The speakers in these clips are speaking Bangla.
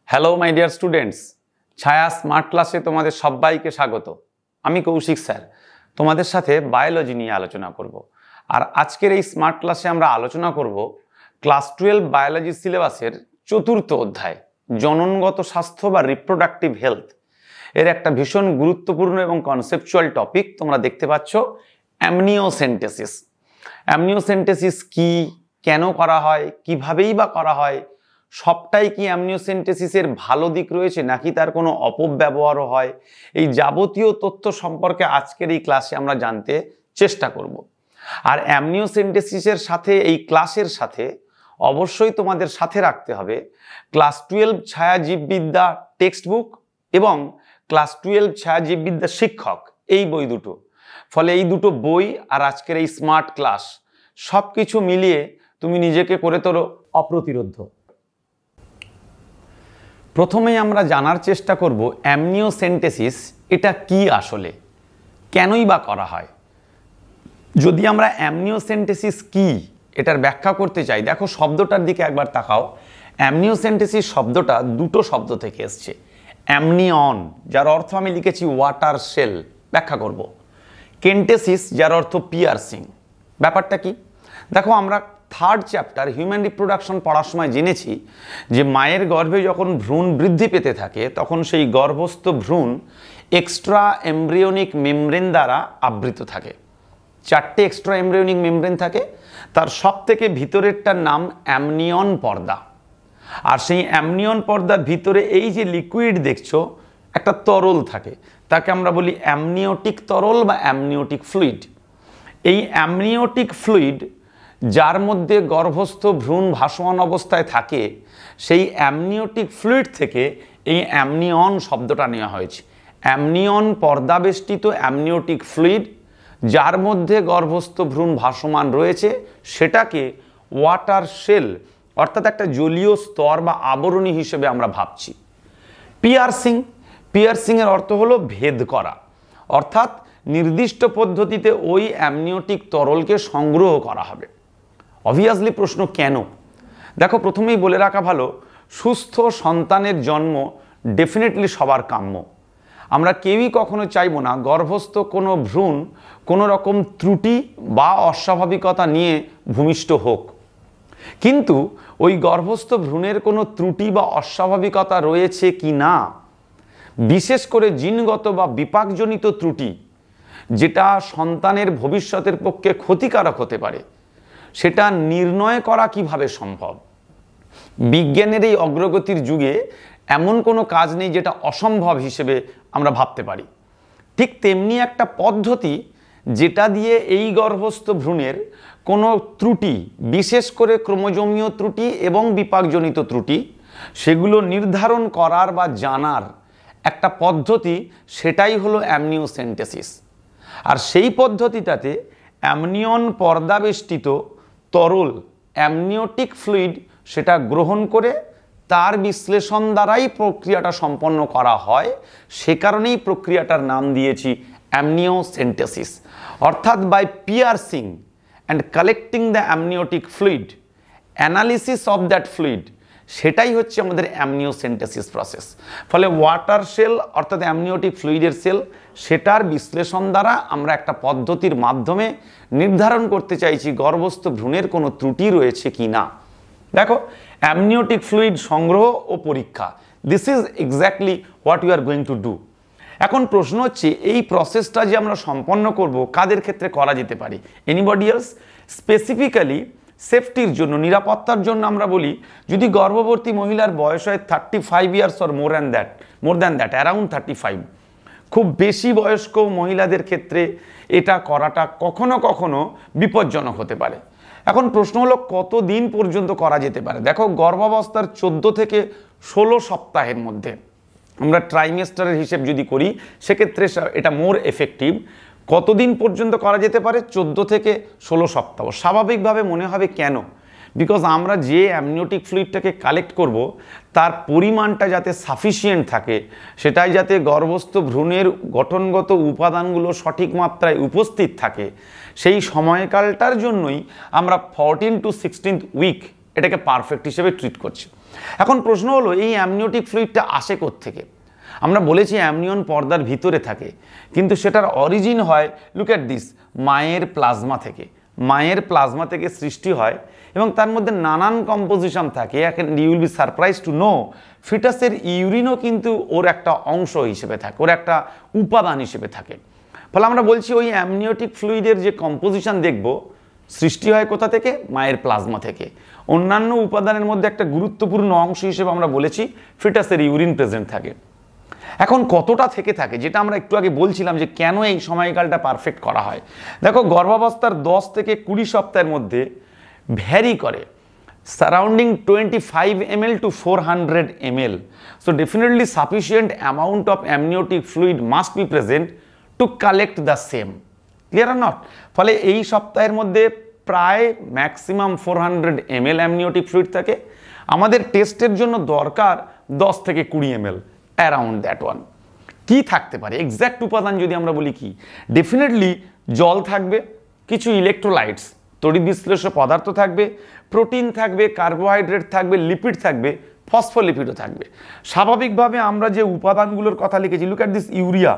হ্যালো মাই ডিয়ার স্টুডেন্টস, ছায়া স্মার্ট ক্লাসে তোমাদের সবাইকে স্বাগত। আমি কৌশিক স্যার তোমাদের সাথে বায়োলজি নিয়ে আলোচনা করব। আর আজকের এই স্মার্ট ক্লাসে আমরা আলোচনা করব ক্লাস 12 বায়োলজি সিলেবাসের চতুর্থ অধ্যায় জননগত স্বাস্থ্য বা রিপ্রোডাক্টিভ হেলথ এর একটা ভীষণ গুরুত্বপূর্ণ এবং কনসেপচুয়াল টপিক তোমরা দেখতে পাচ্ছ, অ্যামনিওসেন্টেসিস। অ্যামনিওসেন্টেসিস কি, কেন করা হয়, কিভাবেই বা করা হয়, সবটাই কি অ্যামনিওসেন্টেসিসের ভালো দিক রয়েছে নাকি তার কোনো অপব্যবহারও হয়, এই যাবতীয় তথ্য সম্পর্কে আজকের এই ক্লাসে আমরা জানতে চেষ্টা করব। আর অ্যামনিওসেন্টেসিসের সাথে এই ক্লাসের সাথে অবশ্যই তোমাদের সাথে রাখতে হবে ক্লাস 12 ছায়া জীববিদ্যা টেক্সট বুক এবং ক্লাস 12 ছায়া জীববিদ্যা শিক্ষক, এই বই দুটো। ফলে এই দুটো বই আর আজকের এই স্মার্ট ক্লাস সব কিছু মিলিয়ে তুমি নিজেকে করে তোলো অপ্রতিরোধ্য। প্রথমেই আমরা জানার চেষ্টা করব অ্যামনিওসেন্টেসিস এটা কি, আসলে কেনই বা করা হয়। যদি আমরা অ্যামনিওসেন্টেসিস কি এটার ব্যাখ্যা করতে চাই, দেখো শব্দটার দিকে একবার তাকাও। অ্যামনিওসেন্টেসিস শব্দটা দুটো শব্দ থেকে এসছে। অ্যামনিয়ন, যার অর্থ আমি লিখেছি ওয়াটার সেল, ব্যাখ্যা করব। কেন্টেসিস, যার অর্থ পিয়ার্সিং। ব্যাপারটা কি দেখো, আমরা থার্ড চ্যাপ্টার হিউম্যান রিপ্রোডাকশন পড়ার সময় জেনেছি যে মায়ের গর্ভে যখন ভ্রূণ বৃদ্ধি পেতে থাকে তখন সেই গর্ভস্থ ভ্রূণ এক্সট্রা এমব্রিওনিক মেমব্রেন দ্বারা আবৃত থাকে। 4টে এক্সট্রা এমব্রিওনিক মেমব্রেন থাকে, তার সব থেকে ভিতরেরটার নাম অ্যামনিয়ন পর্দা। আর সেই অ্যামনিয়ন পর্দার ভিতরে এই যে লিকুইড দেখছো, একটা তরল থাকে, তাকে আমরা বলি অ্যামনিওটিক তরল বা অ্যামনিওটিক ফ্লুইড। এই অ্যামনিওটিক ফ্লুইড যার মধ্যে গর্ভস্থ ভ্রূণ ভাসমান অবস্থায় থাকে, সেই অ্যামনিওটিক ফ্লুইড থেকে এই অ্যামনিয়ন শব্দটা নেওয়া হয়েছে। অ্যামনিয়ন পর্দাবেষ্টিত অ্যামনিওটিক ফ্লুইড যার মধ্যে গর্ভস্থ ভ্রূণ ভাসমান রয়েছে সেটাকে ওয়াটার সেল অর্থাৎ একটা জলীয় স্তর বা আবরণী হিসেবে আমরা ভাবছি। পিয়ার্সিং, পিয়ার্সিংয়ের অর্থ হলো ভেদ করা, অর্থাৎ নির্দিষ্ট পদ্ধতিতে ওই অ্যামনিওটিক তরলকে সংগ্রহ করা হবে। অবভিয়াসলি প্রশ্ন কেন? দেখো, প্রথমেই বলে রাখা ভালো, সুস্থ সন্তানের জন্ম ডেফিনেটলি সবার কাম্য। আমরা কেউই কখনো চাইবো না গর্ভস্থ কোনো ভ্রূণ কোনো রকম ত্রুটি বা অস্বাভাবিকতা নিয়ে ভূমিষ্ঠ হোক। কিন্তু ওই গর্ভস্থ ভ্রূণের কোনো ত্রুটি বা অস্বাভাবিকতা রয়েছে কি না, বিশেষ করে জিনগত বা বিপাকজনিত ত্রুটি যেটা সন্তানের ভবিষ্যতের পক্ষে ক্ষতিকারক হতে পারে, সেটা নির্ণয় করা কিভাবে সম্ভব? বিজ্ঞানের এই অগ্রগতির যুগে এমন কোনো কাজ নেই যেটা অসম্ভব হিসেবে আমরা ভাবতে পারি। ঠিক তেমনি একটা পদ্ধতি যেটা দিয়ে এই গর্ভস্থ ভ্রূণের কোনো ত্রুটি, বিশেষ করে ক্রোমোজোমীয় ত্রুটি এবং বিপাকজনিত ত্রুটি, সেগুলো নির্ধারণ করার বা জানার একটা পদ্ধতি, সেটাই হলো অ্যামনিওসেন্টেসিস। আর সেই পদ্ধতিটাতে অ্যামনিয়ন পর্দাবেষ্টিত তরল অ্যামনিওটিক ফ্লুইড সেটা গ্রহণ করে তার বিশ্লেষণ দ্বারাই প্রক্রিয়াটা সম্পন্ন করা হয়। সে কারণেই প্রক্রিয়াটার নাম দিয়েছি অ্যামনিওসেন্টেসিস। অর্থাৎ by piercing and collecting the amniotic fluid, analysis of that fluid, সেটাই হচ্ছে আমাদের অ্যামনিওসেন্টেসিস প্রসেস। ফলে ওয়াটার সেল অর্থাৎ অ্যামনিওটিক ফ্লুইডের সেল, সেটার বিশ্লেষণ দ্বারা আমরা একটা পদ্ধতির মাধ্যমে নির্ধারণ করতে চাইছি গর্ভস্থ ভ্রূণের কোনো ত্রুটি রয়েছে কি না। দেখো, অ্যামনিওটিক ফ্লুইড সংগ্রহ ও পরীক্ষা, this is exactly what you are going to do. এখন প্রশ্ন হচ্ছে, এই প্রসেসটা যে আমরা সম্পন্ন করব কাদের ক্ষেত্রে করা যেতে পারে? Anybody else? স্পেসিফিক্যালি সেফটির জন্য, নিরাপত্তার জন্য আমরা বলি, যদি গর্ভবতী মহিলার বয়স হয় 35 years or more than that, around 35, খুব বেশি বয়স্ক মহিলাদের ক্ষেত্রে এটা করাটা কখনো কখনো বিপজ্জনক হতে পারে। এখন প্রশ্ন হলো কতদিন পর্যন্ত করা যেতে পারে? দেখো, গর্ভাবস্থার 14 থেকে 16 সপ্তাহের মধ্যে, আমরা ট্রাইমেস্টারের হিসেব যদি করি সেক্ষেত্রে এটা মোর এফেক্টিভ। কতদিন পর্যন্ত করা যেতে পারে? 14 থেকে 16 সপ্তাহ। স্বাভাবিকভাবে মনে হবে কেন? বিকজ আমরা যে অ্যামনিওটিক ফ্লুইডটাকে কালেক্ট করব তার পরিমাণটা যাতে সাফিসিয়েন্ট থাকে, সেটাই যাতে গর্ভস্থ ভ্রূণের গঠনগত উপাদানগুলো সঠিক মাত্রায় উপস্থিত থাকে, সেই সময়কালটার জন্যই আমরা 14 to 16th উইক এটাকে পারফেক্ট হিসেবে ট্রিট করছি। এখন প্রশ্ন হলো এই অ্যামনিওটিক ফ্লুইডটা আসে কোত্থেকে? আমরা বলেছি অ্যামনিয়ন পর্দার ভিতরে থাকে, কিন্তু সেটার অরিজিন হয়, লুক অ্যাট দিস, মায়ের প্লাজমা থেকে। মায়ের প্লাজমা থেকে সৃষ্টি হয় এবং তার মধ্যে নানান কম্পোজিশন থাকে। You will be surprise to know ফিটাসের ইউরিনও কিন্তু ওর একটা অংশ হিসেবে থাকে, ওর একটা উপাদান হিসেবে থাকে। ফলে আমরা বলছি ওই অ্যামনিওটিক ফ্লুইডের যে কম্পোজিশন দেখব, সৃষ্টি হয় কোথা থেকে? মায়ের প্লাজমা থেকে। অন্যান্য উপাদানের মধ্যে একটা গুরুত্বপূর্ণ অংশ হিসেবে আমরা বলেছি ফিটাসের ইউরিন প্রেজেন্ট থাকে। এখন কতটা থেকে থাকে, যেটা আমরা একটু আগে বলছিলাম যে কেন এই সময়কালটা পারফেক্ট করা হয়। দেখো, গর্ভাবস্থার 10 থেকে 20 সপ্তাহের মধ্যে ভ্যারি করে surrounding 25 ml to 400 ml. So definitely sufficient amount of amniotic fluid must be present to collect the same. Clear or not? ফলে এই সপ্তাহের মধ্যে প্রায় ম্যাক্সিমাম 400 ml অ্যামনিওটিক ফ্লুইড থাকে। আমাদের টেস্টের জন্য দরকার 10 থেকে 20 ml, অ্যারাউন্ড দ্যাট ওয়ান। কি থাকতে পারে এক্স্যাক্ট উপাদান যদি আমরা বলি? কি, ডেফিনেটলি জল থাকবে, কিছু ইলেকট্রোলাইটস তড়িৎ বিশ্লেষ্য পদার্থ থাকবে, প্রোটিন থাকবে, কার্বোহাইড্রেট থাকবে, লিপিড থাকবে, ফসফোলিপিডও থাকবে। স্বাভাবিকভাবে আমরা যে উপাদানগুলোর কথা লিখেছি, লুক অ্যাট দিস ইউরিয়া,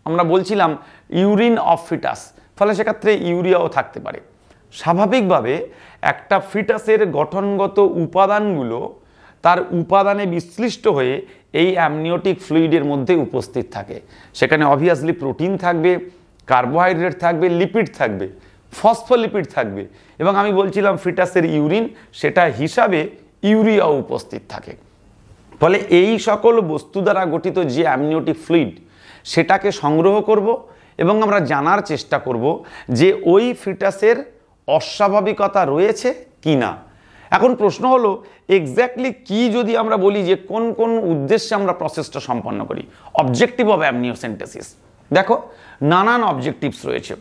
আমরা বলছিলাম ইউরিন অফ ফিটাস, ফলে সেক্ষেত্রে ইউরিয়াও থাকতে পারে। স্বাভাবিকভাবে একটা ফিটাসের গঠনগত উপাদানগুলো তার উপাদানে বিশ্লিষ্ট হয়ে এই অ্যামনিওটিক ফ্লুইডের মধ্যে উপস্থিত থাকে। সেখানে অবভিয়াসলি প্রোটিন থাকবে, কার্বোহাইড্রেট থাকবে, লিপিড থাকবে, ফসফোলিপিড থাকবে, এবং আমি বলছিলাম ফিটাসের ইউরিন, সেটা হিসাবে ইউরিয়াও উপস্থিত থাকে। ফলে এই সকল বস্তু দ্বারা গঠিত যে অ্যামনিওটিক ফ্লুইড, সেটাকে সংগ্রহ করব এবং আমরা জানার চেষ্টা করব যে ওই ফিটাসের অস্বাভাবিকতা রয়েছে কি না। এখন প্রশ্ন হলো এক্স্যাক্টলি কি, যদি আমরা বলি যে কোন কোন উদ্দেশ্যে আমরা প্রসেসটা সম্পন্ন করি, অবজেক্টিভ অফ অ্যামনিওসেন্টেসিস। দেখো, নানান অবজেক্টিভস রয়েছে।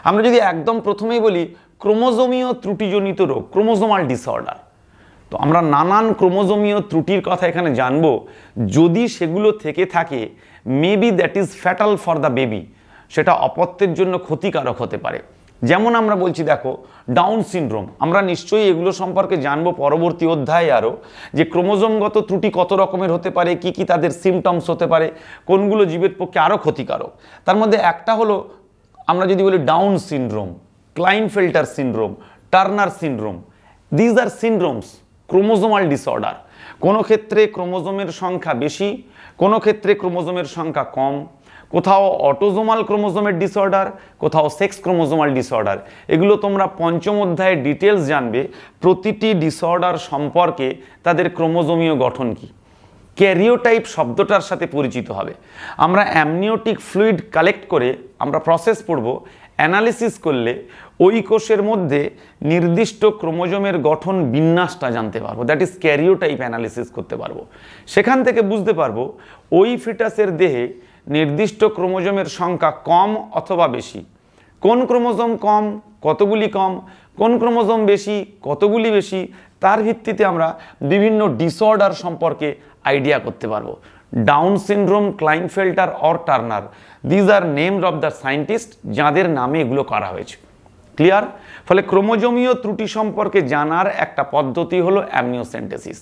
আমরা যদি একদম প্রথমেই বলি ক্রোমোজোমীয় ত্রুটিজনিত রোগ, ক্রোমোজোমাল ডিসঅর্ডার, তো আমরা নানান ক্রোমোজোমীয় ত্রুটির কথা এখানে জানবো। যদি সেগুলো থেকে থাকে, maybe that is fatal for the baby, সেটা অপত্যের জন্য ক্ষতিকারক হতে পারে। যেমন আমরা বলছি, দেখো, ডাউন সিনড্রোম, আমরা নিশ্চয়ই এগুলো সম্পর্কে জানবো পরবর্তী অধ্যায়ে আরও, যে ক্রোমোজোমগত ত্রুটি কত রকমের হতে পারে, কি কি তাদের সিমটমস হতে পারে, কোনগুলো জীবের পক্ষে আরও ক্ষতিকারক। তার মধ্যে একটা হলো, আমরা যদি বলি Down syndrome, Klinefelter syndrome, Turner syndrome, these are syndromes chromosomal disorder. কোনো ক্ষেত্রে ক্রোমোজোমের সংখ্যা বেশি, কোনো ক্ষেত্রে ক্রোমোজোমের সংখ্যা কম, কোথাও অটোজোমাল ক্রোমোজোমের ডিসঅর্ডার, কোথাও সেক্স ক্রোমোজোমাল ডিসঅর্ডার। এগুলো তোমরা পঞ্চম অধ্যায়ে ডিটেলস জানবে, প্রতিটি ডিসঅর্ডার সম্পর্কে তাদের ক্রোমোজোমীয় গঠন কি। ক্যারিওটাইপ শব্দটার সাথে পরিচিত হবে। আমরা অ্যামনিওটিক ফ্লুইড কালেক্ট করে আমরা প্রসেস পড়ব, অ্যানালিসিস করলে ওই কোষের মধ্যে নির্দিষ্ট ক্রোমোজোমের গঠন বিন্যাসটা জানতে পারবো, দ্যাট ইজ ক্যারিওটাইপ অ্যানালিসিস করতে পারবো। সেখান থেকে বুঝতে পারবো ওই ফিটাসের দেহে নির্দিষ্ট ক্রোমোজোমের সংখ্যা কম অথবা বেশি, কোন ক্রোমোজোম কম, কতগুলি কম, কোন ক্রোমোজোম বেশি, কতগুলি বেশি, তার ভিত্তিতে আমরা বিভিন্ন ডিসঅর্ডার সম্পর্কে আইডিয়া করতে পারবো। Down syndrome, Klinefelter or Turner, these are names of the scientist, যাদের নামে এগুলো করা হয়েছে। ক্লিয়ার? ফলে ক্রোমোজোমীয় ত্রুটি সম্পর্কে জানার একটা পদ্ধতি হলো অ্যামনিওসেন্টেসিস।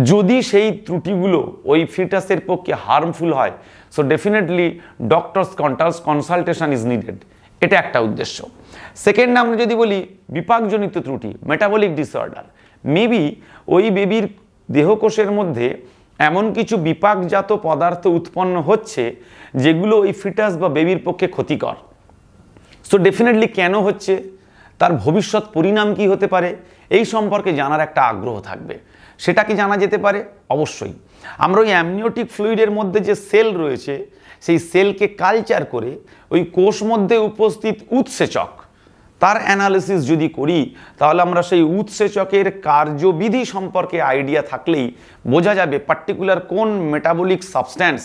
যদি সেই ত্রুটিগুলো ওই ফিটাসের পক্ষে হার্মফুল হয়, so definitely doctors consultation is needed, এটা একটা উদ্দেশ্য। সেকেন্ড, আমরা যদি বলি বিপাকজনিত ত্রুটি, মেটাবলিক ডিসঅর্ডার, মেবি ওই বেবির দেহকোষের মধ্যে এমন কিছু বিপাকজাত পদার্থ উৎপন্ন হচ্ছে যেগুলো ওই ফিটাস বা বেবির পক্ষে ক্ষতিকর। সো ডেফিনেটলি কেন হচ্ছে, তার ভবিষ্যৎ পরিণাম কি হতে পারে, এই সম্পর্কে জানার একটা আগ্রহ থাকবে। সেটা কি জানা যেতে পারে? অবশ্যই। আমরা ওই অ্যামনিওটিক ফ্লুইডের মধ্যে যে সেল রয়েছে, সেই সেলকে কালচার করে ওই কোষ মধ্যে উপস্থিত উৎসেচক, তার অ্যানালিসিস যদি করি, তাহলে আমরা সেই উৎসেচকের কার্যবিধি সম্পর্কে আইডিয়া থাকলেই বোঝা যাবে পার্টিকুলার কোন মেটাবলিক সাবস্ট্যান্স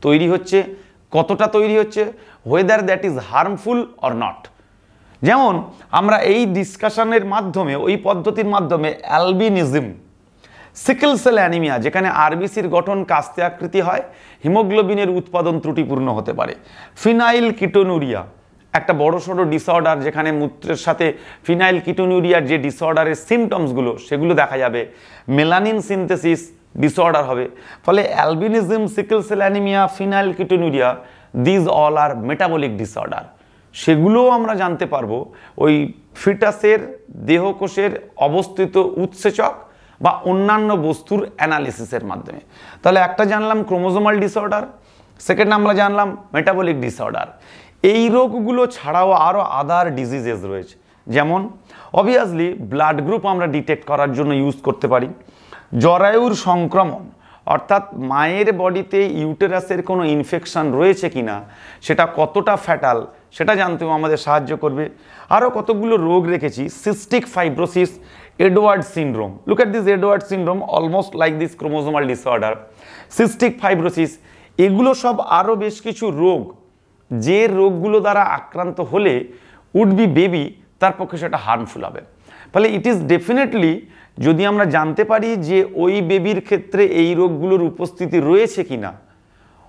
তৈরি হচ্ছে, কতটা তৈরি হচ্ছে, whether that is harmful or not. যেমন আমরা এই ডিসকাশনের মাধ্যমে, ওই পদ্ধতির মাধ্যমে অ্যালবিনিজম, সিকেল সেল অ্যানিমিয়া, যেখানে আরবিসির গঠন কাস্তে আকৃতি হয়, হিমোগ্লোবিনের উৎপাদন ত্রুটিপূর্ণ হতে পারে, ফিনাইল কিটোনুরিয়া, একটা বড়সড় ডিসঅর্ডার, যেখানে মূত্রের সাথে ফিনাইল কিটোনুরিয়ার যে ডিসঅর্ডারের সিমটমসগুলো সেগুলো দেখা যাবে, মেলানিন সিনথেসিস ডিসঅর্ডার হবে। ফলে albinism, sickle cell anaemia, phenylketonuria, these all are metabolic disorder. সেগুলোও আমরা জানতে পারবো ওই ফিটাসের দেহকোষের অবস্থিত উৎসেচক বা অন্যান্য বস্তুর অ্যানালিসিসের মাধ্যমে। তাহলে একটা জানলাম ক্রোমোজোমাল ডিসঅর্ডার, সেকেন্ড আমরা জানলাম মেটাবলিক ডিসঅর্ডার। এই রোগগুলো ছাড়াও আরও আদার ডিজিজেস রয়েছে, যেমন অবভিয়াসলি ব্লাড গ্রুপ আমরা ডিটেক্ট করার জন্য ইউজ করতে পারি। জরায়ুর সংক্রমণ অর্থাৎ মায়ের বডিতে ইউটেরাসের কোনো ইনফেকশন রয়েছে কিনা, সেটা কতটা ফ্যাটাল সেটা জানতেও আমাদের সাহায্য করবে। আরও কতগুলো রোগ রেখেছি, cystic fibrosis, Edward syndrome. Look at this Edward syndrome, almost like this chromosomal disorder. Cystic fibrosis, এগুলো সব আরও বেশ কিছু রোগ, যে রোগগুলো দ্বারা আক্রান্ত হলে উড বি বেবি তার পক্ষে সেটা হার্মফুল হবে। ফলে ইট ইজ ডেফিনেটলি, যদি আমরা জানতে পারি যে ওই বেবির ক্ষেত্রে এই রোগগুলোর উপস্থিতি রয়েছে কিনা,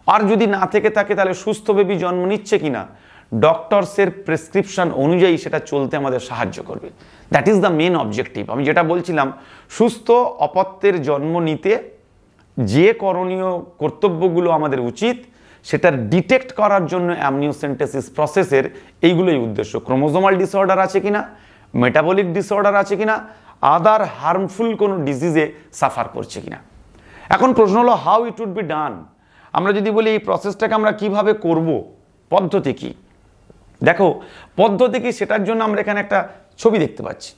আর যদি না থেকে থাকে তাহলে সুস্থ বেবি জন্ম নিচ্ছে কিনা, ডক্টরসের প্রেসক্রিপশন অনুযায়ী সেটা চলতে আমাদের সাহায্য করবে। That is the main objective. আমি যেটা বলছিলাম, সুস্থ অপত্যের জন্ম নিতে যে করণীয় কর্তব্যগুলো আমাদের উচিত, সেটার ডিটেক্ট করার জন্য অ্যামনিওসেন্টেসিস প্রসেসের এইগুলোই উদ্দেশ্য। ক্রোমোজোমাল ডিসঅর্ডার আছে কিনা, মেটাবলিক ডিসঅর্ডার আছে কিনা, আদার হার্মফুল কোনো ডিজিজে সাফার করছে কিনা। এখন প্রশ্ন হলো, how it would be done. আমরা যদি বলি এই প্রসেসটাকে আমরা কিভাবে করব, পদ্ধতি কি? দেখো পদ্ধতি কি, সেটার জন্য আমরা এখানে একটা ছবি দেখতে পাচ্ছি।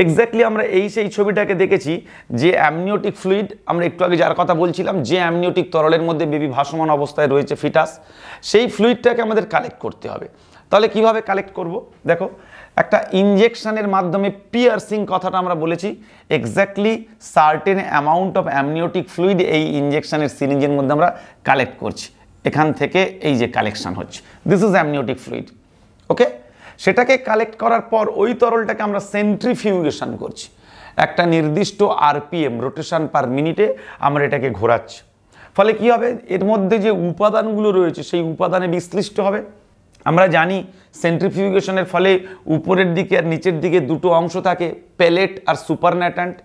এক্স্যাক্টলি আমরা সেই ছবিটাকে দেখেছি, যে অ্যামনিওটিক ফ্লুইড, আমরা একটু আগে যার কথা বলছিলাম, যে অ্যামনিওটিক তরলের মধ্যে বেবি ভাসমান অবস্থায় রয়েছে ফিটাস, সেই ফ্লুইডটাকে আমাদের কালেক্ট করতে হবে। তাহলে কিভাবে কালেক্ট করব? দেখো, একটা ইনজেকশনের মাধ্যমে, পিয়ার্সিং কথাটা আমরা বলেছি, exactly certain amount of amniotic fluid এই ইনজেকশনের সিরিঞ্জের মধ্যে আমরা কালেক্ট করছি। এখান থেকে এই যে কালেকশন হচ্ছে, দিস ইজ অ্যামনিওটিক ফ্লুইড। ওকে, সেটাকে কালেক্ট করার পর ওই তরলটাকে আমরা সেন্ট্রিফিউগেশন করছি। একটা নির্দিষ্ট আরপিএম, রোটেশন পার মিনিটে আমরা এটাকে ঘোরাচ্ছি। ফলে কি হবে, এর মধ্যে যে উপাদানগুলো রয়েছে সেই উপাদানে বিশ্লিষ্ট হবে। আমরা জানি সেন্ট্রিফিউগেশনের ফলে উপরের দিকে আর নিচের দিকে দুটো অংশ থাকে, পেলেট আর সুপারন্যাট্যান্ট।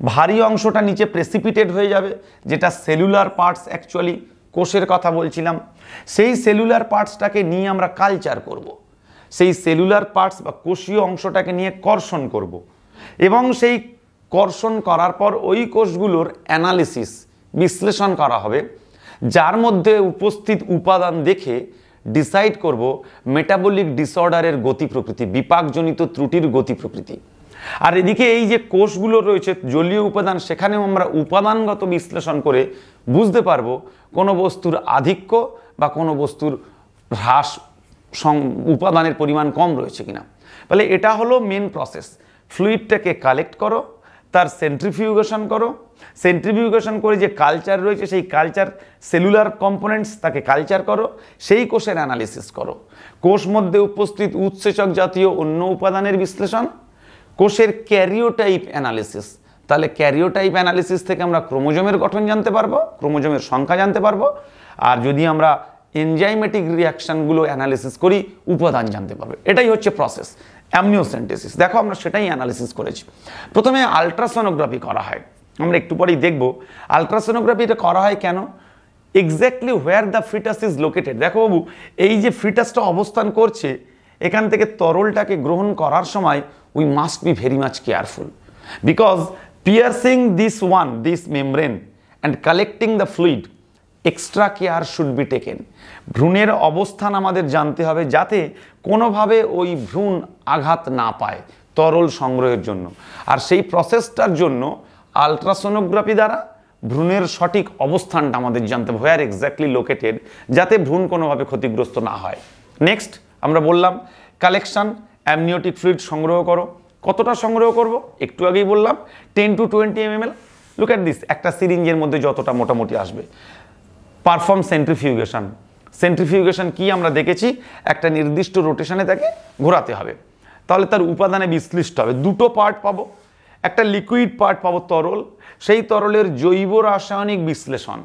ভারী অংশটা নিচে প্রেসিপিটেট হয়ে যাবে, যেটা সেলুলার পার্টস, অ্যাকচুয়ালি কোষের কথা বলছিলাম। সেই সেলুলার পার্টসটাকে নিয়ে আমরা কালচার করব। সেই সেলুলার পার্টস বা কোষীয় অংশটাকে নিয়ে কর্ষণ করব, এবং সেই কর্ষণ করার পর ওই কোষগুলোর অ্যানালিসিস, বিশ্লেষণ করা হবে, যার মধ্যে উপস্থিত উপাদান দেখে ডিসাইড করব মেটাবলিক ডিসঅর্ডারের গতি প্রকৃতি, বিপাকজনিত ত্রুটির গতি প্রকৃতি। আর এদিকে এই যে কোষগুলো রয়েছে জলীয় উপাদান, সেখানেও আমরা উপাদানগত বিশ্লেষণ করে বুঝতে পারবো কোনো বস্তুর আধিক্য বা কোনো বস্তুর হ্রাস, উপাদানের পরিমাণ কম রয়েছে কিনা। তাহলে এটা হলো মেন প্রসেস। ফ্লুইডটাকে কালেক্ট করো, তার সেন্ট্রিফিউগেশন করো, সেন্ট্রিফিউগেশন করে যে কালচার রয়েছে সেই কালচার, সেলুলার কম্পোনেন্টস, তাকে কালচার করো, সেই কোষের অ্যানালিসিস করো। কোষ মধ্যে উপস্থিত উৎসেচক জাতীয় অন্য উপাদানের বিশ্লেষণ, কোষের ক্যারিওটাইপ অ্যানালিসিস। তাহলে ক্যারিওটাইপ অ্যানালিসিস থেকে আমরা ক্রোমোজোমের গঠন জানতে পারবো, ক্রোমোজোমের সংখ্যা জানতে পারবো। আর যদি আমরা এনজাইমেটিক রিয়াকশানগুলো অ্যানালিসিস করি, উপাদান জানতে পারবে। এটাই হচ্ছে প্রসেস অ্যামনিওসেন্টেসিস। দেখো আমরা সেটাই অ্যানালিসিস করেছি। প্রথমে আলট্রাসোনোগ্রাফি করা হয়, আমরা একটু পরেই দেখব আলট্রাসোনোগ্রাফিটা করা হয় কেন। Exactly where the foetus is located. দেখো বাবু, এই যে ফিটাসটা অবস্থান করছে, এখান থেকে তরলটাকে গ্রহণ করার সময় we must be very much careful, because piercing this membrane and collecting the fluid, extra care should be taken. ভ্রূণের অবস্থান আমাদের জানতে হবে, যাতে কোনোভাবে ওই ভ্রূণ আঘাত না পায় তরল সংগ্রহের জন্য। আর সেই প্রসেসটার জন্য আলট্রাসোনোগ্রাফি দ্বারা ভ্রূণের সঠিক অবস্থানটা আমাদের জানতে হবে, হোয়ার এক্স্যাক্টলি লোকেটেড, যাতে ভ্রূণ কোনোভাবে ক্ষতিগ্রস্ত না হয়। নেক্সট আমরা বললাম কালেকশন, অ্যামনিওটিক ফ্লুইড সংগ্রহ করো। কতটা সংগ্রহ করব? একটু আগেই বললাম 10 to 20 ml। Look at this, একটা সিরিঞ্জের মধ্যে যতটা মোটামুটি আসবে। Perform centrifugation. সেন্ট্রিফিউগেশন কি আমরা দেখেছি, একটা নির্দিষ্ট রোটেশনে তাকে ঘোরাতে হবে, তাহলে তার উপাদানে বিশ্লিষ্ট হবে। দুটো পার্ট পাবো, একটা লিকুইড পার্ট পাবো তরল, সেই তরলের জৈব রাসায়নিক বিশ্লেষণ,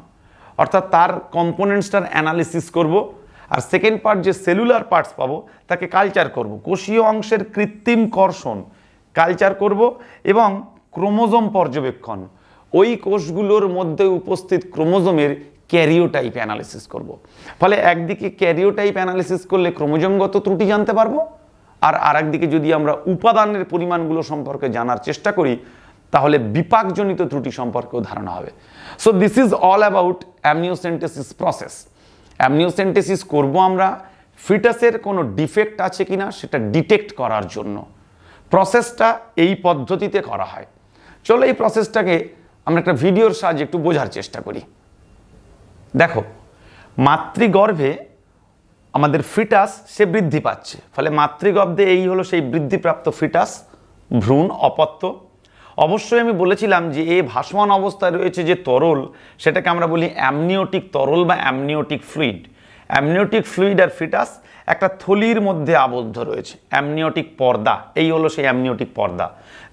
অর্থাৎ তার কম্পোনেন্টসটার অ্যানালিসিস করব। আর সেকেন্ড পার্ট যে সেলুলার পার্টস পাবো, তাকে কালচার করব, কোষীয় অংশের কৃত্রিম কর্ষণ কালচার করব, এবং ক্রোমোজোম পর্যবেক্ষণ, ওই কোষগুলোর মধ্যে উপস্থিত ক্রোমোজোমের ক্যারিওটাইপ অ্যানালিসিস করব। ফলে একদিকে ক্যারিওটাইপ অ্যানালিসিস করলে ক্রোমোজোমগত ত্রুটি জানতে পারবো, আর আরেকদিকে যদি আমরা উপাদানের পরিমাণগুলো সম্পর্কে জানার চেষ্টা করি তাহলে বিপাকজনিত ত্রুটি সম্পর্কেও ধারণা হবে। So this is all about amniocentesis process. Amniocentesis করব আমরা ফিটাসের কোনো ডিফেক্ট আছে কিনা সেটা ডিটেক্ট করার জন্য। প্রসেসটা এই পদ্ধতিতে করা হয়। চলো এই প্রসেসটাকে আমরা একটা ভিডিওর সাহায্যে একটু বোঝার চেষ্টা করি। দেখো, মাতৃগর্ভে আমাদের ফিটাস সে বৃদ্ধি পাচ্ছে, ফলে মাতৃগর্ভে এই হলো সেই বৃদ্ধিপ্রাপ্ত ফিটাস, ভ্রূণ, অপত্য। অবশ্যই আমি বলেছিলাম যে এই ভাসমান অবস্থায় রয়েছে যে তরল, সেটাকে আমরা বলি অ্যামনিওটিক তরল বা অ্যামনিওটিক ফ্লুইড। অ্যামনিওটিক ফ্লুইড আর ফিটাস একটা থলির মধ্যে আবদ্ধ রয়েছে, অ্যামনিওটিক পর্দা, এই হলো সেই অ্যামনিওটিক পর্দা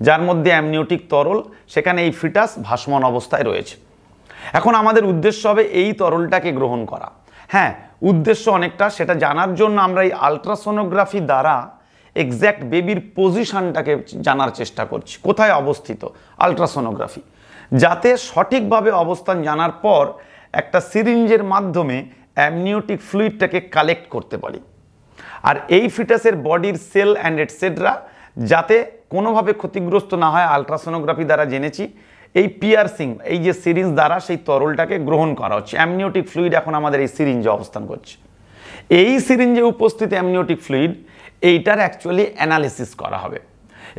যার মধ্যে অ্যামনিওটিক তরল, সেখানে এই ফিটাস ভাসমান অবস্থায় রয়েছে। এখন আমাদের উদ্দেশ্য হবে এই তরলটাকে গ্রহণ করা। হ্যাঁ, উদ্দেশ্য অনেকটা, সেটা জানার জন্য আমরা এই আলট্রাসোনোগ্রাফি দ্বারা এক্স্যাক্ট বেবির পজিশনটাকে জানার চেষ্টা করছি, কোথায় অবস্থিত, আলট্রাসোনোগ্রাফি, যাতে সঠিকভাবে অবস্থান জানার পর একটা সিরিঞ্জের মাধ্যমে অ্যামনিওটিক ফ্লুইডটাকে কালেক্ট করতে পারি। আর এই ফিটাসের বডির সেল অ্যান্ড এটসেট্রা যাতে কোনোভাবে ক্ষতিগ্রস্ত না হয়, আলট্রাসোনোগ্রাফি দ্বারা জেনেছি এই পিয়ারসিং, এই যে সিরিঞ্জ দ্বারা সেই তরলটাকে গ্রহণ করা হচ্ছে। অ্যামনিওটিক ফ্লুইড এখন আমাদের এই সিরিঞ্জে অবস্থান করছে। এই সিরিঞ্জে উপস্থিত অ্যামনিওটিক ফ্লুইড এইটার অ্যাকচুয়ালি অ্যানালিসিস করা হবে,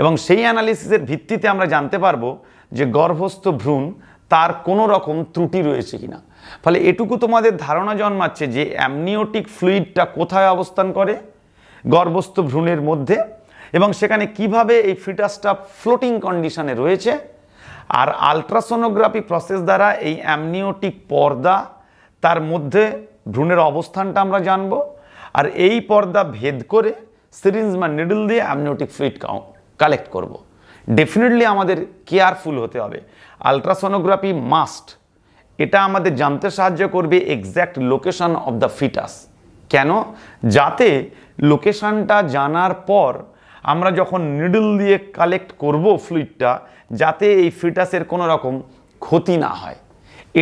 এবং সেই অ্যানালিসিসের ভিত্তিতে আমরা জানতে পারবো যে গর্ভস্থ ভ্রূণ তার কোনো রকম ত্রুটি রয়েছে কিনা। ফলে এটুকু তোমাদের ধারণা জন্মাচ্ছে যে অ্যামনিওটিক ফ্লুইডটা কোথায় অবস্থান করে, গর্ভস্থ ভ্রূণের মধ্যে, এবং সেখানে কিভাবে এই ফিটাসটা ফ্লোটিং কন্ডিশনে রয়েছে। আর আলট্রাসোনোগ্রাফি প্রসেস দ্বারা এই অ্যামনিওটিক পর্দা তার মধ্যে ভ্রূণের অবস্থানটা আমরা জানব, আর এই পর্দা ভেদ করে সিরিঞ্জ বা নিডল দিয়ে অ্যামনিওটিক ফ্লুইড কালেক্ট করব। ডেফিনেটলি আমাদের কেয়ারফুল হতে হবে। আলট্রাসোনোগ্রাফি মাস্ট, এটা আমাদের জানতে সাহায্য করবে exact location of the foetus. কেন? যাতে লোকেশনটা জানার পর আমরা যখন নিডল দিয়ে কালেক্ট করব ফ্লুইডটা, যাতে এই ফিটাসের কোনো রকম ক্ষতি না হয়।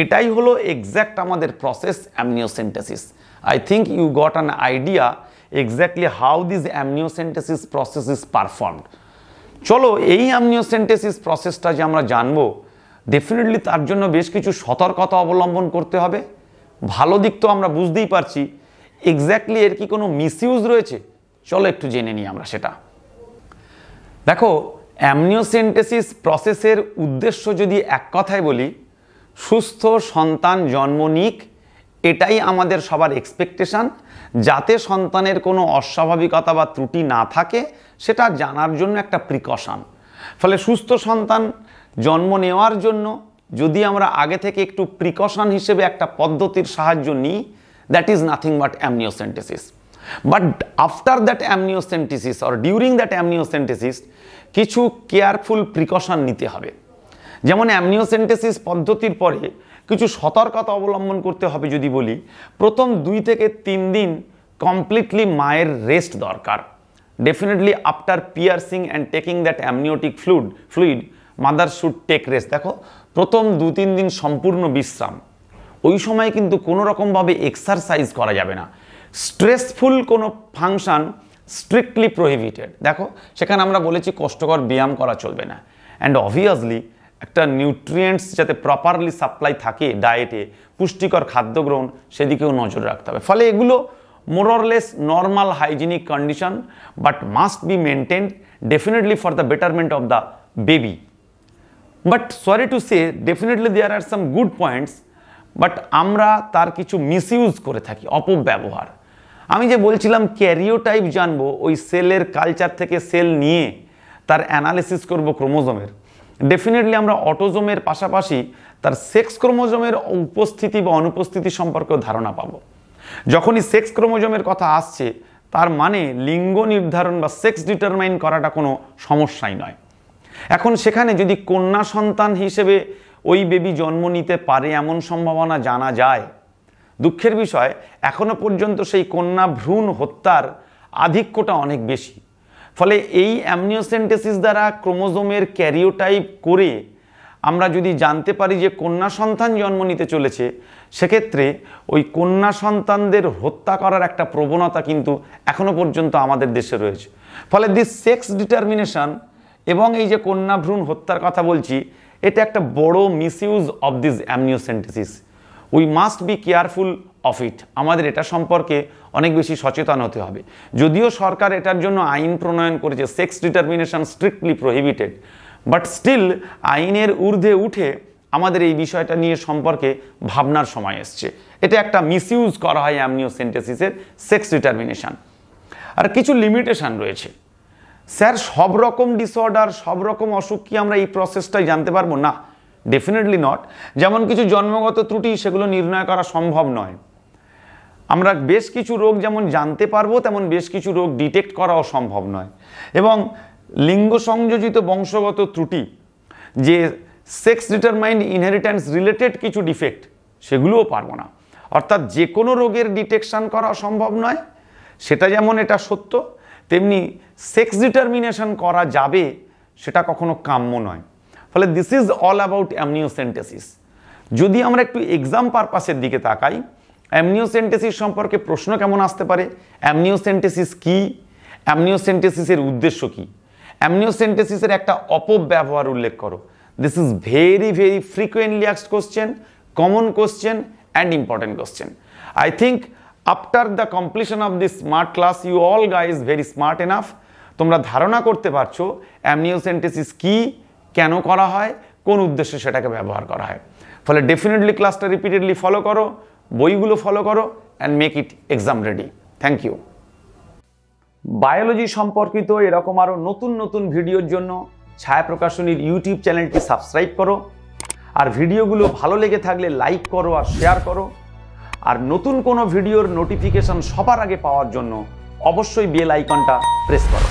এটাই হলো এক্স্যাক্ট আমাদের process, amniocentesis. I think you got an idea exactly how this amniocentesis process is performed. চলো এই অ্যামনিওসেন্টেসিস প্রসেসটা যে আমরা জানবো, ডেফিনেটলি তার জন্য বেশ কিছু সতর্কতা অবলম্বন করতে হবে। ভালো দিক তো আমরা বুঝতেই পারছি, এক্স্যাক্টলি এর কি কোনো মিসইউজ রয়েছে? চলো একটু জেনে নিই আমরা সেটা। দেখো, অ্যামনিওসেন্টেসিস প্রসেসের উদ্দেশ্য যদি এক কথায় বলি, সুস্থ সন্তান জন্ম নিক, এটাই আমাদের সবার এক্সপেকটেশন। যাতে সন্তানের কোনো অস্বাভাবিকতা বা ত্রুটি না থাকে সেটা জানার জন্য একটা প্রিকশন। ফলে সুস্থ সন্তান জন্ম নেওয়ার জন্য যদি আমরা আগে থেকে একটু প্রিকশন হিসেবে একটা পদ্ধতির সাহায্য নিই, that is nothing but amniocentesis. But after that amniocentesis or during that amniocentesis কিছু কেয়ারফুল প্রিকশন নিতে হবে। যেমন অ্যামনিওসেন্টেসিস পদ্ধতির পরে কিছু সতর্কতা অবলম্বন করতে হবে। যদি বলি, প্রথম 2 থেকে 3 দিন কমপ্লিটলি মায়ের রেস্ট দরকার। Definitely after piercing and taking that amniotic fluid mother should take rest. দেখো, প্রথম 2-3 দিন সম্পূর্ণ বিশ্রাম। ওই সময় কিন্তু কোনো রকমভাবে এক্সারসাইজ করা যাবে না। স্ট্রেসফুল কোনো ফাংশন স্ট্রিক্টলি প্রহিবিটেড। দেখো, সেখানে আমরা বলেছি কষ্টকর ব্যায়াম করা চলবে না। অ্যান্ড অবভিয়াসলি একটা নিউট্রিয়েন্টস যাতে প্রপারলি সাপ্লাই থাকে ডায়েটে, পুষ্টিকর খাদ্য গ্রহণ, সেদিকেও নজর রাখতে হবে। ফলে এগুলো more less normal hygienic condition, but must be maintained definitely for the betterment of the baby. But sorry to say, definitely there are some good points, but আমরা তার কিছু মিসইউজ করে থাকি, অপব্যবহার। আমি যে বলছিলাম ক্যারিওটাইপ জানবো, ওই সেলের কালচার থেকে সেল নিয়ে তার অ্যানালিসিস করব ক্রোমোজোমের। ডেফিনেটলি আমরা অটোজোমের পাশাপাশি তার সেক্স ক্রোমোজোমের উপস্থিতি বা অনুপস্থিতি সম্পর্কেও ধারণা পাবো। যখনই সেক্স ক্রোমোজোমের কথা আসছে, তার মানে লিঙ্গ নির্ধারণ বা সেক্স ডিটারমাইন করাটা কোনো সমস্যাই নয়। এখন সেখানে যদি কন্যা সন্তান হিসেবে ওই বেবি জন্ম নিতে পারে এমন সম্ভাবনা জানা যায়, দুঃখের বিষয় এখনো পর্যন্ত সেই কন্যা ভ্রূণ হত্যার আধিক্যটা অনেক বেশি। ফলে এই অ্যামনিওসেন্টেসিস দ্বারা ক্রোমোজোমের ক্যারিওটাইপ করে আমরা যদি জানতে পারি যে কন্যা সন্তান জন্ম নিতে চলেছে, সেক্ষেত্রে ওই কন্যা সন্তানদের হত্যা করার একটা প্রবণতা কিন্তু এখনো পর্যন্ত আমাদের দেশে রয়েছে। ফলে দিস সেক্স ডিটারমিনেশন এবং এই যে কন্যা ভ্রূণ হত্যার কথা বলছি, এটা একটা বড় misuse of this amniocentesis. We must be careful of it. আমাদের এটা সম্পর্কে অনেক বেশি সচেতন হতে হবে। যদিও সরকার এটার জন্য আইন প্রণয়ন করেছে, sex determination strictly prohibited, but still আইনের ঊর্ধ্বে উঠে আমাদের এই বিষয়টা নিয়ে সম্পর্কে ভাবনার সময় এসছে। এটা একটা মিসইউজ করা হয় অ্যামনিওসেন্টেসিসের সেক্স ডিটারমিনেশন। আর কিছু লিমিটেশন রয়েছে। স্যার, সব রকম ডিসঅর্ডার, সব রকম অসুখ কি আমরা এই প্রসেসটাই জানতে পারবো? না, ডেফিনেটলি নট। যেমন কিছু জন্মগত ত্রুটি, সেগুলো নির্ণয় করা সম্ভব নয়। আমরা বেশ কিছু রোগ যেমন জানতে পারবো, তেমন বেশ কিছু রোগ ডিটেক্ট করাও সম্ভব নয়। এবং লিঙ্গ সংযোজিত বংশগত ত্রুটি, যে সেক্স ডিটারমাইন্ড ইনহেরিট্যান্স রিলেটেড কিছু ডিফেক্ট, সেগুলোও পারবো না। অর্থাৎ যে কোনো রোগের ডিটেকশন করা সম্ভব নয়, সেটা যেমন এটা সত্য, তেমনি সেক্স ডিটারমিনেশন করা যাবে সেটা কখনো কাম্য নয়। ফলে this is all about amniocentesis. যদি আমরা একটু এক্সাম পারপাসের দিকে তাকাই, অ্যামনিওসেন্টেসিস সম্পর্কে প্রশ্ন কেমন আসতে পারে? অ্যামনিওসেন্টেসিস কি? অ্যামনিওসেন্টেসিসের উদ্দেশ্য কি? অ্যামনিওসেন্টেসিসের একটা অপব্যবহার উল্লেখ করো। This is very very frequently asked question, common question and important question. I think after the completion of this smart class you all guys very smart enough. তোমরা ধারণা করতে পারছো অ্যামনিওসেন্টেসিস কি, কেন করা হয়, কোন উদ্দেশ্যে সেটাকে ব্যবহার করা হয়। ফলে ডেফিনেটলি ক্লাসটা রিপিটেডলি ফলো করো, বইগুলো ফলো করো and make it exam ready. Thank you. Biology সম্পর্কিত এরকম আরও নতুন নতুন ভিডিওর জন্য ছায়া প্রকাশনীর ইউটিউব চ্যানেলটি সাবস্ক্রাইব করো। আর ভিডিওগুলো ভালো লেগে থাকলে লাইক করো আর শেয়ার করো। আর নতুন কোনো ভিডিওর নোটিফিকেশন সবার আগে পাওয়ার জন্য অবশ্যই বেল আইকনটা প্রেস করো।